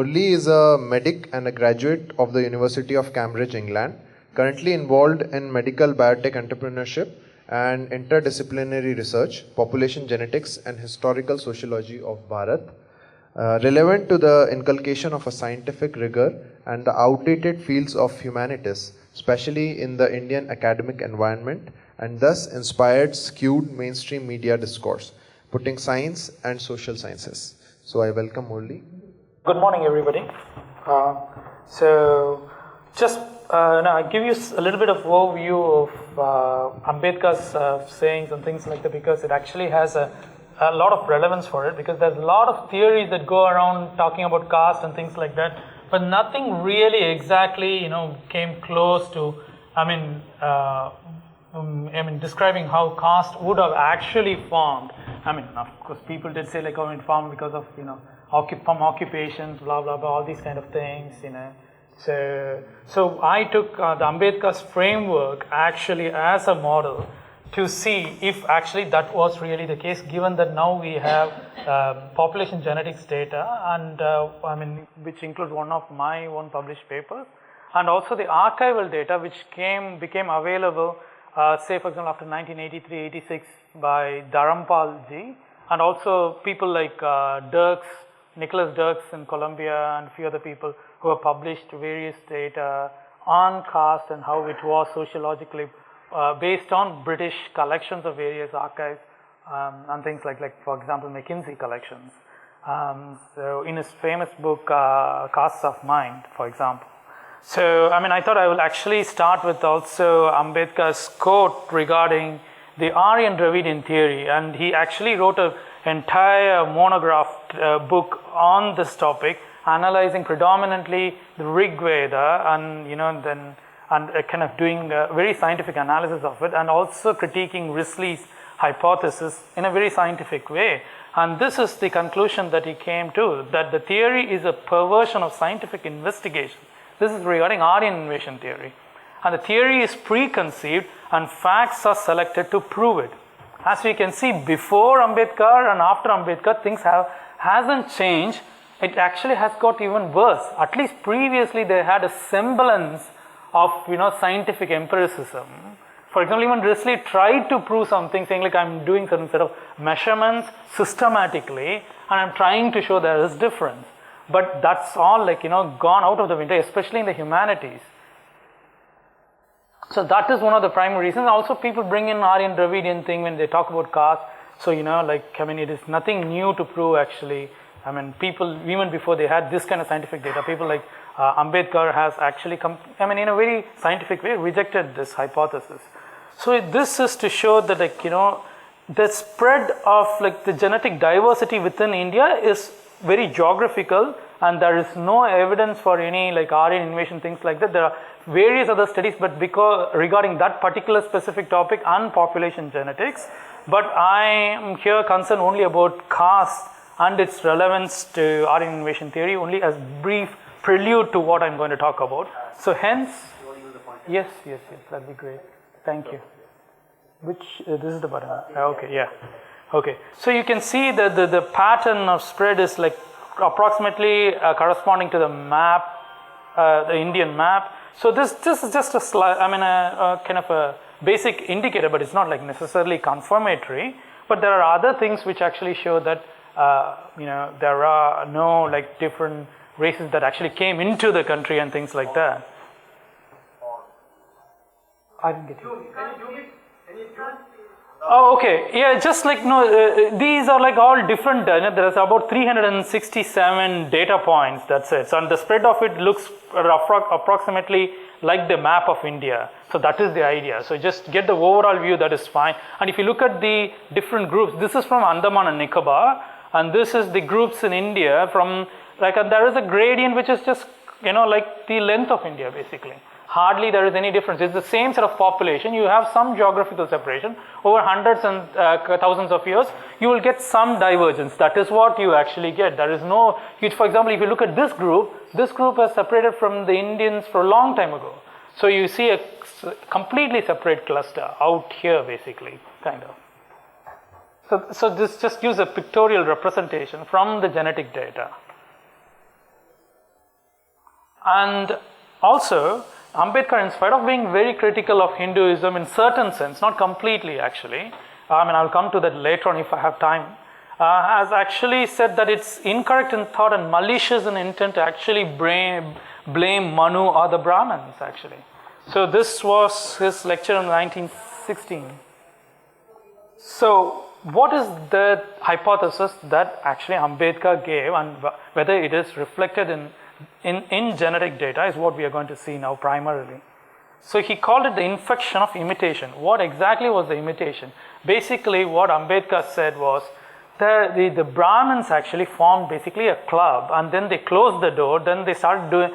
Murali is a medic and a graduate of the University of Cambridge, England, currently involved in medical biotech entrepreneurship and interdisciplinary research, population genetics, and historical sociology of Bharat, relevant to the inculcation of a scientific rigor and the outdated fields of humanities, especially in the Indian academic environment, and thus inspired skewed mainstream media discourse, putting science and social sciences. So I welcome Murali. Good morning, everybody. I'll give you a little bit of overview of Ambedkar's sayings and things like that, because it actually has a lot of relevance for it, because there's a lot of theories that go around talking about caste and things like that, but nothing really exactly, came close to, describing how caste would have actually formed. Of course, people did say formed because of, from occupations, blah, blah, blah, all these kind of things, So I took the Ambedkar's framework actually as a model to see if actually that was really the case, given that now we have population genetics data, and which includes one of my own published papers, and also the archival data which became available, say for example after 1983-86 by Dharampal ji, and also people like Nicholas Dirks in Colombia, and a few other people who have published various data on caste and how it was sociologically based on British collections of various archives and things like for example McKinsey collections. So in his famous book Castes of Mind, for example. So I thought I will actually start with also Ambedkar's quote regarding the Aryan Dravidian theory, and he actually wrote an entire monographed book on this topic, analyzing predominantly the Rig Veda, and kind of doing a very scientific analysis of it, and also critiquing Risley's hypothesis in a very scientific way. And this is the conclusion that he came to, that the theory is a perversion of scientific investigation. This is regarding Aryan invasion theory. And the theory is preconceived and facts are selected to prove it. As we can see, before Ambedkar and after Ambedkar, things hasn't changed. It actually has got even worse. At least previously they had a semblance of scientific empiricism. For example, even Risley tried to prove something, saying I'm doing certain set of measurements systematically and I'm trying to show there is difference. But that's all gone out of the window, especially in the humanities. So that is one of the primary reasons. Also, people bring in Aryan Dravidian thing when they talk about caste. So it is nothing new to prove actually. People even before they had this kind of scientific data, people like Ambedkar has actually in a very scientific way rejected this hypothesis. So this is to show that the spread of the genetic diversity within India is very geographical, and there is no evidence for any Aryan invasion, things like that. There are various other studies, but because regarding that particular specific topic and population genetics, but I am here concerned only about caste and its relevance to Aryan invasion theory, only as brief prelude to what I'm going to talk about. So hence, yes, that'd be great. Thank you. This is the button. Okay, yeah. Okay, so you can see that the pattern of spread is approximately corresponding to the map, the Indian map. So this is just a slide, kind of a basic indicator, but it's not necessarily confirmatory. But there are other things which actually show that there are no different races that actually came into the country and things like that. I didn't get you. Oh, okay. Yeah, just these are all different. There's about 367 data points. That's it. So, and the spread of it looks approximately like the map of India. So that is the idea. So just get the overall view. That is fine. And if you look at the different groups, this is from Andaman and Nicobar, and this is the groups in India from and there is a gradient which is just the length of India basically. Hardly there is any difference. It's the same set of population. You have some geographical separation. Over hundreds and thousands of years, you will get some divergence. That is what you actually get. There is no huge, for example, if you look at this group has separated from the Indians for a long time ago. So you see a completely separate cluster out here basically, kind of. So this just gives a pictorial representation from the genetic data. And also, Ambedkar, in spite of being very critical of Hinduism in certain sense, not completely actually, I'll come to that later on if I have time, has actually said that it's incorrect in thought and malicious in intent to actually blame Manu or the Brahmins actually. So this was his lecture in 1916. So what is the hypothesis that actually Ambedkar gave, and whether it is reflected in genetic data is what we are going to see now primarily. So he called it the infection of imitation. What exactly was the imitation? Basically what Ambedkar said was the Brahmins actually formed basically a club, and then they closed the door, then they started doing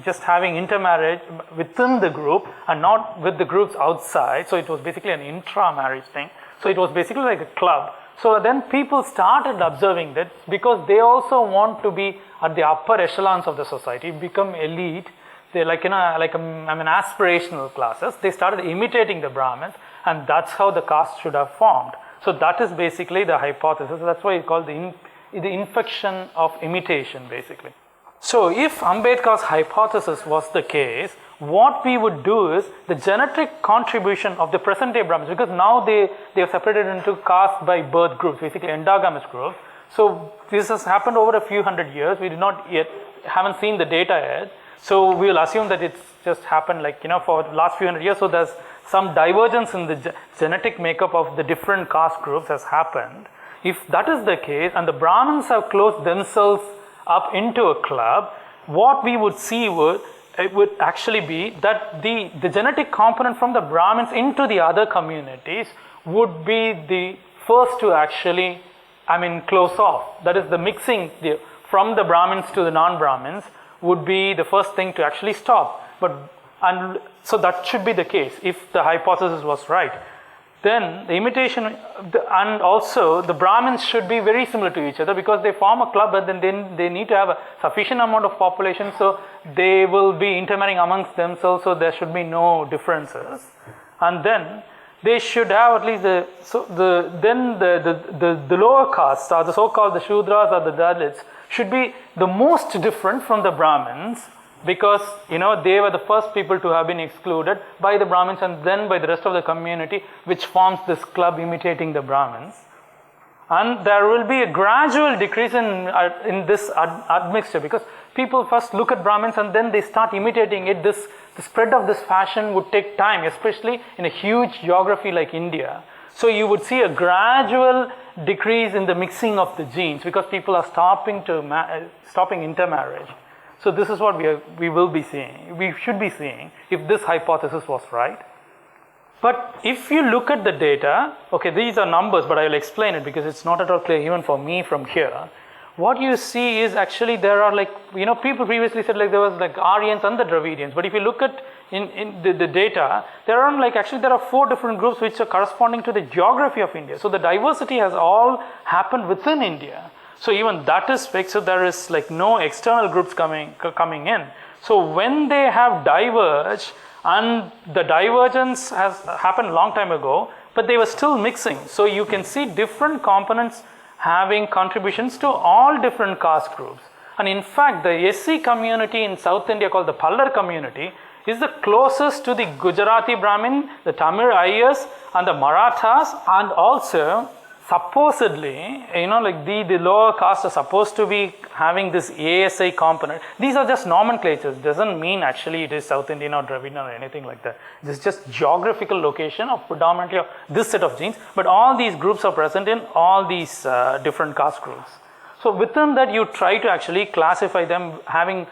just having intermarriage within the group and not with the groups outside. So it was basically an intra-marriage thing. So it was basically like a club. So then people started observing that because they also want to be at the upper echelons of the society, become elite. They're aspirational classes. They started imitating the Brahmins, and that's how the caste should have formed. So that is basically the hypothesis. That's why it's called the infection of imitation, basically. So if Ambedkar's hypothesis was the case, what we would do is the genetic contribution of the present day Brahmins, because now they are separated into caste by birth groups, basically endogamous groups. So this has happened over a few hundred years. We haven't seen the data yet. So we will assume that it's just happened for the last few hundred years. So there's some divergence in the genetic makeup of the different caste groups has happened. If that is the case, and the Brahmins have closed themselves up into a club, what we would see would actually be that the genetic component from the Brahmins into the other communities would be the first to actually, close off. That is, the mixing from the Brahmins to the non-Brahmins would be the first thing to actually stop. And so that should be the case if the hypothesis was right. Then the imitation, and also the Brahmins should be very similar to each other because they form a club, but then they need to have a sufficient amount of population, so they will be intermarrying amongst themselves, so there should be no differences. And then they should have at least the lower castes, or the so-called the Shudras or the Dalits, should be the most different from the Brahmins, because they were the first people to have been excluded by the Brahmins and then by the rest of the community, which forms this club imitating the Brahmins. And there will be a gradual decrease in this admixture, because people first look at Brahmins and then they start imitating it. The spread of this fashion would take time, especially in a huge geography like India. So you would see a gradual decrease in the mixing of the genes because people are stopping intermarriage. So this is what we will be seeing, we should be seeing if this hypothesis was right. But if you look at the data, okay, these are numbers, but I will explain it because it's not at all clear even for me from here. What you see is actually there are people previously said there was Aryans and the Dravidians, but if you look at in the data, there are 4 different groups which are corresponding to the geography of India. So the diversity has all happened within India. So even that is fixed, so there is no external groups coming in. So when they have diverged, and the divergence has happened a long time ago, but they were still mixing. So you can see different components having contributions to all different caste groups. And in fact, the SC community in South India called the Pallar community is the closest to the Gujarati Brahmin, the Tamil Iyer and the Marathas, and also supposedly, the lower caste are supposed to be having this ASI component. These are just nomenclatures. Doesn't mean actually it is South Indian or Dravidian or anything like that. This is just geographical location of predominantly of this set of genes. But all these groups are present in all these different caste groups. So within that, you try to actually classify them having,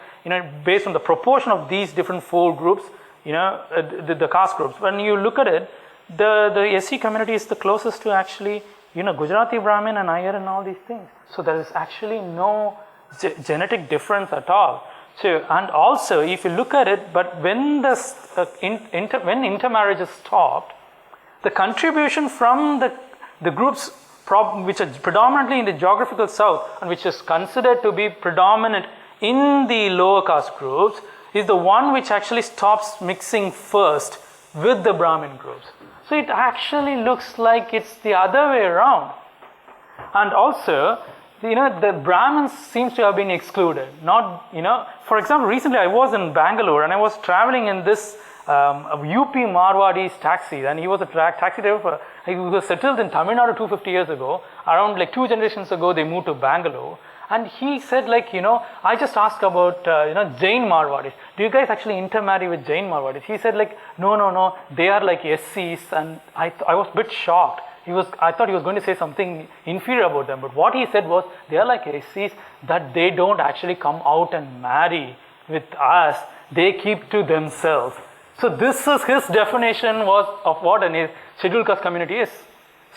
based on the proportion of these different 4 groups, the caste groups. When you look at it, the SC community is the closest to actually Gujarati Brahmin and Iyer and all these things. So there is actually no genetic difference at all. So, and also if you look at it, but when when intermarriage is stopped, the contribution from the groups which are predominantly in the geographical south and which is considered to be predominant in the lower caste groups is the one which actually stops mixing first with the Brahmin groups. So it actually looks like it's the other way around. And also, the Brahmins seems to have been excluded. Not, for example, recently I was in Bangalore and I was traveling in this UP Marwadi's taxi, and he was a taxi driver. He was settled in Tamil Nadu 250 years ago. Around like 2 generations ago, they moved to Bangalore. And he said, like, I just asked about, Jain Marwadis. Do you guys actually intermarry with Jain Marwadis? He said, like, no, they are like SCs. And I was a bit shocked. I thought he was going to say something inferior about them. But what he said was, they are like SCs, that they don't actually come out and marry with us. They keep to themselves. So this is his definition of what a scheduled caste community is.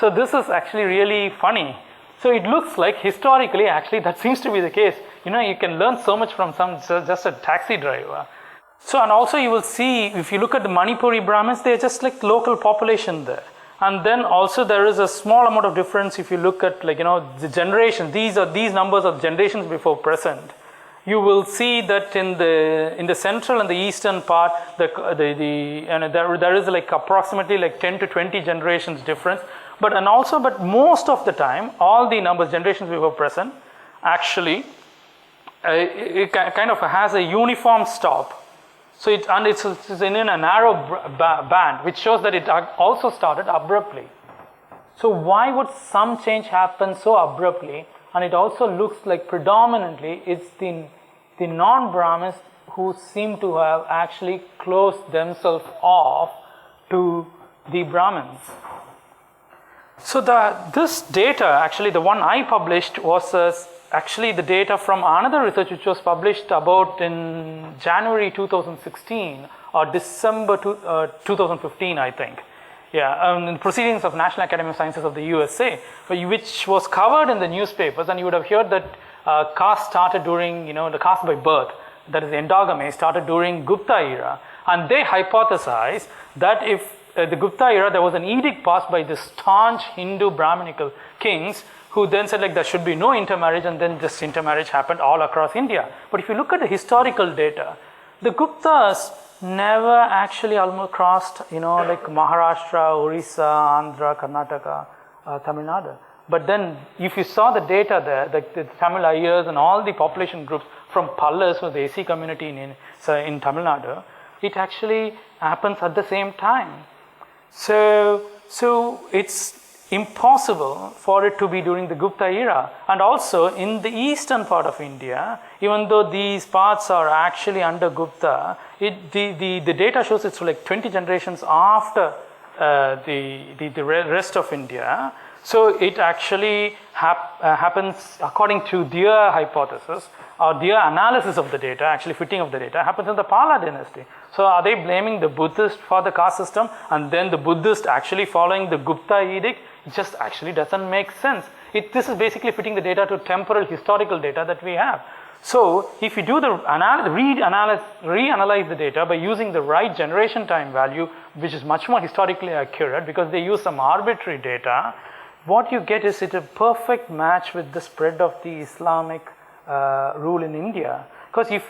So this is actually really funny. So it looks like historically, actually, that seems to be the case. You can learn so much from just a taxi driver. So, and also you will see, if you look at the Manipuri Brahmins, they're just like local population there. And then also there is a small amount of difference if you look at, like, the generation. These numbers of generations before present. You will see that in the central and the eastern part, there is like approximately like 10 to 20 generations difference. But most of the time, all the numbers, generations before present, actually, it kind of has a uniform stop. So it's in a narrow band, which shows that it also started abruptly. So why would some change happen so abruptly? And it also looks like predominantly it's the non-Brahmins who seem to have actually closed themselves off to the Brahmins. So this data, actually the one I published was actually the data from another research which was published about in January 2016 or December 2015, I think. Yeah, in Proceedings of National Academy of Sciences of the USA, which was covered in the newspapers, and you would have heard that caste started during, the caste by birth, that is endogamy, started during Gupta era. And they hypothesized that if the Gupta era, there was an edict passed by the staunch Hindu Brahminical kings who then said, like, there should be no intermarriage, and then this intermarriage happened all across India. But if you look at the historical data, the Guptas never actually almost crossed, like Maharashtra, Orissa, Andhra, Karnataka, Tamil Nadu. But then if you saw the data there, the Tamil Ayers and all the population groups from Pallas, or the AC community in Tamil Nadu, it actually happens at the same time. So it's impossible for it to be during the Gupta era. And also in the eastern part of India, even though these parts are actually under Gupta, the data shows it's like 20 generations after the rest of India. So it actually happens according to their hypothesis or their analysis of the data, actually fitting of the data, happens in the Pala dynasty. So are they blaming the Buddhist for the caste system and then the Buddhist actually following the Gupta edict? It just actually doesn't make sense. This is basically fitting the data to temporal historical data that we have. So if you do the reanalyze the data by using the right generation time value, which is much more historically accurate because they use some arbitrary data, what you get is a perfect match with the spread of the Islamic rule in India. Because if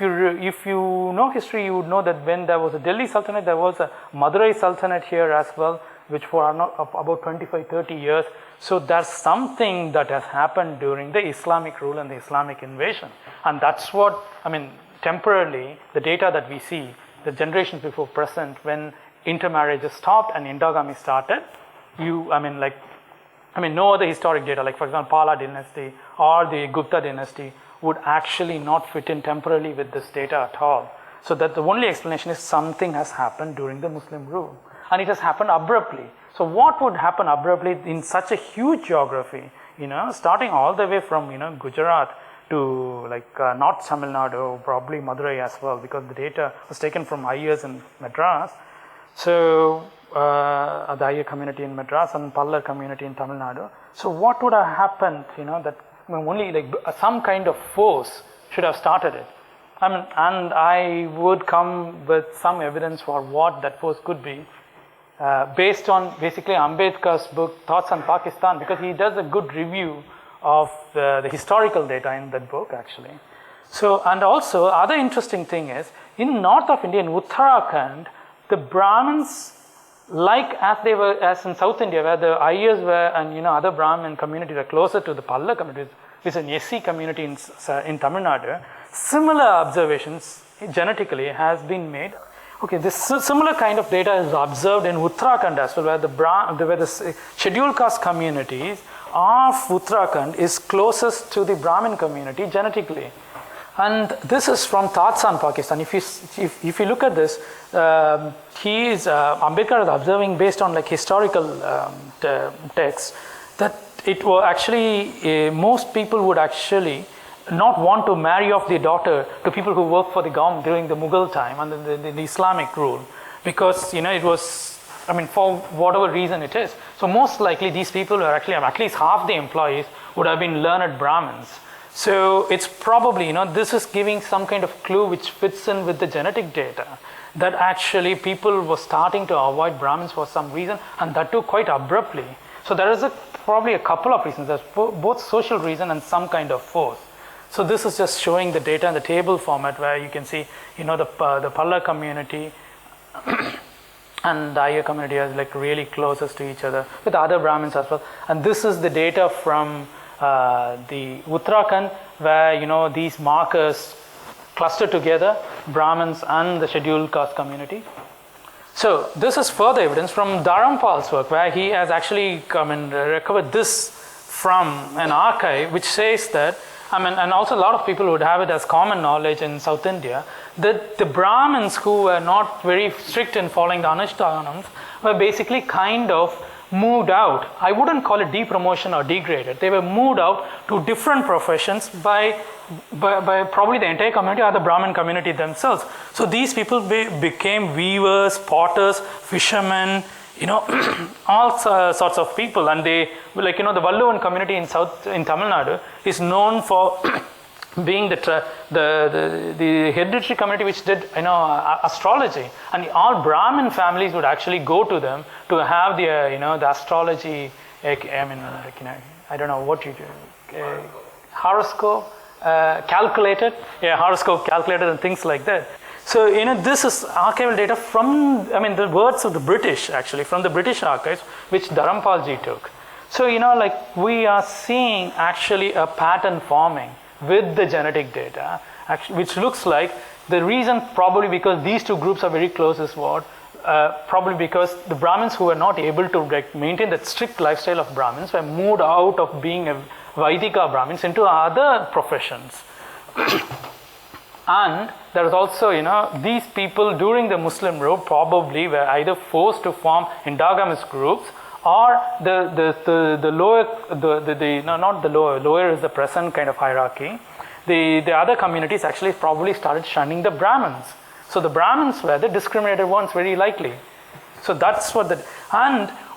you know history, you would know that when there was a Delhi Sultanate, there was a Madurai Sultanate here as well, which for about 25-30 years. So there's something that has happened during the Islamic rule and the Islamic invasion. And that's what, temporarily, the data that we see, the generations before present, when intermarriages stopped and endogamy started, no other historic data, like for example, Pala dynasty or the Gupta dynasty would actually not fit in temporally with this data at all. So that the only explanation is something has happened during the Muslim rule. And it has happened abruptly. So what would happen abruptly in such a huge geography, starting all the way from, Gujarat to like North Tamil Nadu, probably Madurai as well, because the data was taken from Ayers in Madras. So the Ayer community in Madras and Pallar community in Tamil Nadu. So what would have happened, that only like some kind of force should have started it. And I would come with some evidence for what that force could be, based on basically Ambedkar's book, Thoughts on Pakistan, because he does a good review of the historical data in that book actually. So, and also other interesting thing is, in north of India, in Uttarakhand, the Brahmins, like as in South India, where the Ayers were and other Brahmin communities are closer to the Palla communities, which is an SC community in Tamil Nadu, similar observations genetically has been made. Okay, this similar kind of data is observed in Uttarakhand as well, where the scheduled caste communities of Uttarakhand is closest to the Brahmin community genetically. And this is from Tatsan, Pakistan. If you look at this, Ambedkar is observing based on like historical texts that it was actually most people would actually not want to marry off their daughter to people who work for the government during the Mughal time and the Islamic rule, because it was, for whatever reason it is. So most likely these people are actually, at least half the employees would have been learned Brahmins. So it's probably, this is giving some kind of clue which fits in with the genetic data, that actually people were starting to avoid Brahmins for some reason, and that too quite abruptly. So there is probably a couple of reasons. There's both social reason and some kind of force. So this is just showing the data in the table format, where you can see, the Pollock community and the Iyer community are like really closest to each other with other Brahmins as well. And this is the data from the Uttarakhand, where these markers cluster together, Brahmins and the scheduled caste community. So this is further evidence from Dharampal's work, where he has actually recovered this from an archive which says that, and also a lot of people would have it as common knowledge in South India, that the Brahmins who were not very strict in following the Anushtanams were basically kind of moved out. I wouldn't call it depromotion or degraded. They were moved out to different professions by probably the entire community or the Brahmin community themselves. So these people became weavers, potters, fishermen, all sorts of people. And they, the Valluvan community in Tamil Nadu is known for being the hereditary community which did astrology, and all Brahmin families would actually go to them to have the astrology. I don't know what you do, horoscope calculated, horoscope calculated and things like that. So this is archival data from the words of the British, actually from the British archives, which Dharampalji took. So we are seeing actually a pattern forming with the genetic data, which looks like the reason probably because these two groups are very close is what? Probably because the Brahmins who were not able to maintain that strict lifestyle of Brahmins were moved out of being a Vaidika Brahmins into other professions. And there is also, these people during the Muslim rule probably were either forced to form endogamous groups, or the lower, not the lower is the present kind of hierarchy. The other communities actually probably started shunning the Brahmins. So the Brahmins were the discriminated ones very likely. So that's what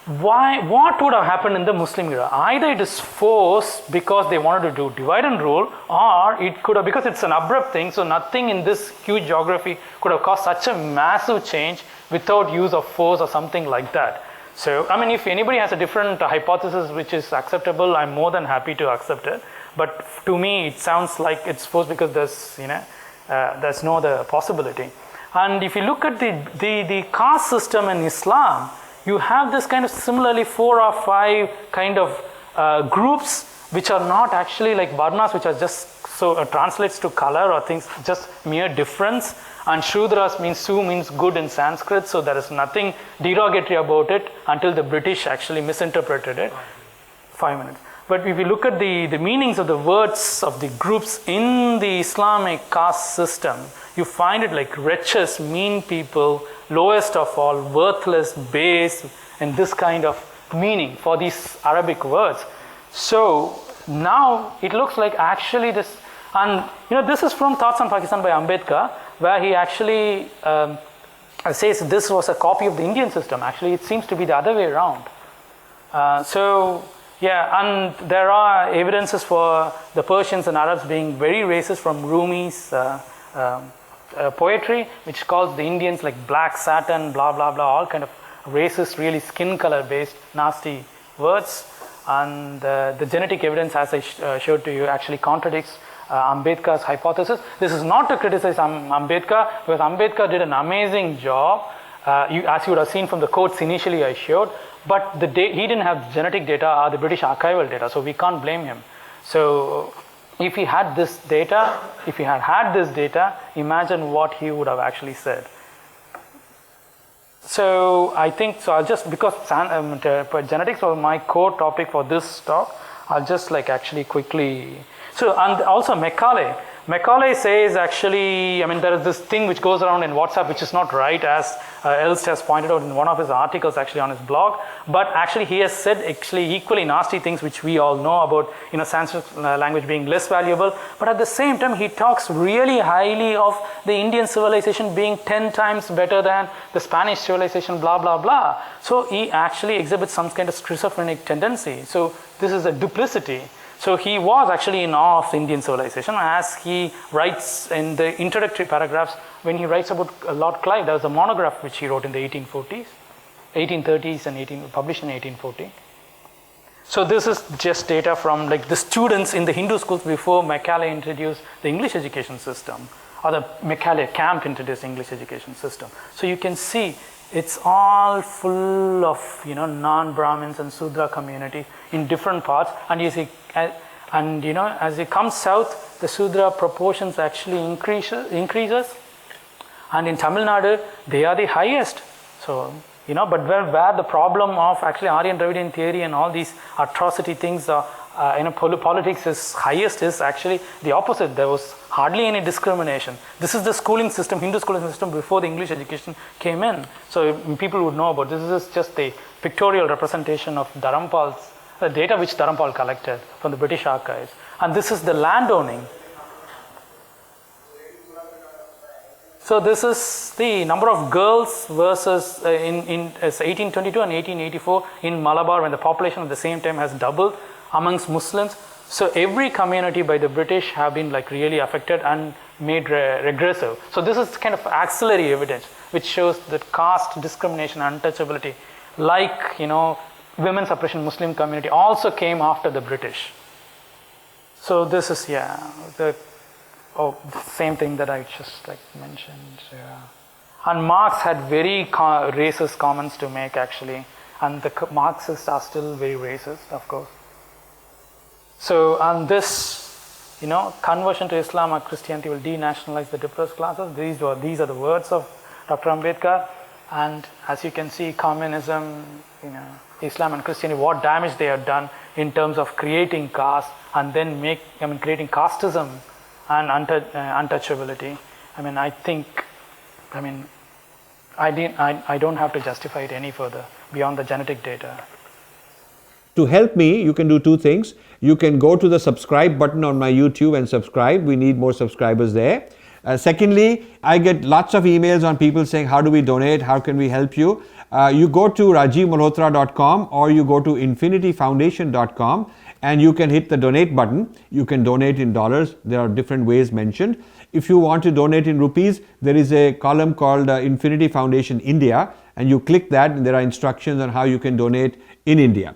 what would have happened in the Muslim era? Either it is forced because they wanted to do divide and rule, or it could have, because it's an abrupt thing, so nothing in this huge geography could have caused such a massive change without use of force or something like that. So, if anybody has a different hypothesis which is acceptable, I'm more than happy to accept it. But to me, it sounds like it's forced because there's no other possibility. And if you look at the caste system in Islam, you have this kind of similarly 4 or 5 kind of groups which are not actually like varnas, which are just so translates to color or things, just mere difference. And Shudras means Su means good in Sanskrit, so there is nothing derogatory about it until the British actually misinterpreted it. 5 minutes. But if you look at the meanings of the words of the groups in the Islamic caste system, you find it like wretches, mean people, lowest of all, worthless, base, and this kind of meaning for these Arabic words. So now it looks like actually this, and this is from Thoughts on Pakistan by Ambedkar, where he actually says this was a copy of the Indian system. Actually, it seems to be the other way around. And there are evidences for the Persians and Arabs being very racist from Rumi's poetry, which calls the Indians like black satin, blah, blah, blah, all kind of racist, really skin color based, nasty words. And the genetic evidence, as I showed to you, actually contradicts Ambedkar's hypothesis. This is not to criticize Ambedkar, because Ambedkar did an amazing job, as you would have seen from the quotes initially I showed, but he didn't have genetic data or the British archival data, so we can't blame him. So if he had this data, if he had this data, imagine what he would have actually said. So I think, so I'll just, because genetics was my core topic for this talk, I'll just like actually quickly, so, and also Macaulay says actually, I mean, there is this thing which goes around in WhatsApp which is not right, as Elst has pointed out in one of his articles actually on his blog, but actually he has said actually equally nasty things which we all know about, you know, Sanskrit language being less valuable, but at the same time he talks really highly of the Indian civilization being 10 times better than the Spanish civilization, blah, blah, blah. So he actually exhibits some kind of schizophrenic tendency. So this is a duplicity. So he was actually in awe of Indian civilization, as he writes in the introductory paragraphs when he writes about Lord Clive. There was a monograph which he wrote in the 1830s and published in 1840. So this is just data from like the students in the Hindu schools before Macaulay introduced the English education system, or the Macaulay camp introduced the English education system. So you can see it's all full of, you know, non-Brahmins and Sudra community in different parts, and you see, and you know, as it comes south, the Sudra proportions actually increases, and in Tamil Nadu they are the highest. So, you know, but where the problem of actually Aryan Dravidian theory and all these atrocity things, politics is highest, is actually the opposite. There was hardly any discrimination. This is the schooling system, Hindu schooling system before the English education came in. So people would know about this. This is just the pictorial representation of Dharampal's the data which Dharampal collected from the British archives. And this is the landowning. So this is the number of girls versus in 1822 and 1884 in Malabar, when the population at the same time has doubled amongst Muslims. So every community by the British have been like really affected and made regressive. So this is kind of auxiliary evidence which shows that caste discrimination, untouchability, like, you know, women suppression, Muslim community also came after the British. So this is, the same thing that I just like mentioned. Yeah. And Marx had very racist comments to make actually, and the Marxists are still very racist, of course. So, and this, you know, conversion to Islam or Christianity will denationalize the depressed classes. These are the words of Dr. Ambedkar. And as you can see, communism, you know, Islam and Christianity, what damage they have done in terms of creating caste and then creating casteism and untouchability. I don't have to justify it any further beyond the genetic data. To help me, you can do two things. You can go to the subscribe button on my YouTube and subscribe. We need more subscribers there. Secondly, I get lots of emails on people saying, how do we donate? How can we help you? You go to rajivmalhotra.com or you go to infinityfoundation.com and you can hit the donate button. You can donate in dollars. There are different ways mentioned. If you want to donate in rupees, there is a column called Infinity Foundation India, and you click that and there are instructions on how you can donate in India.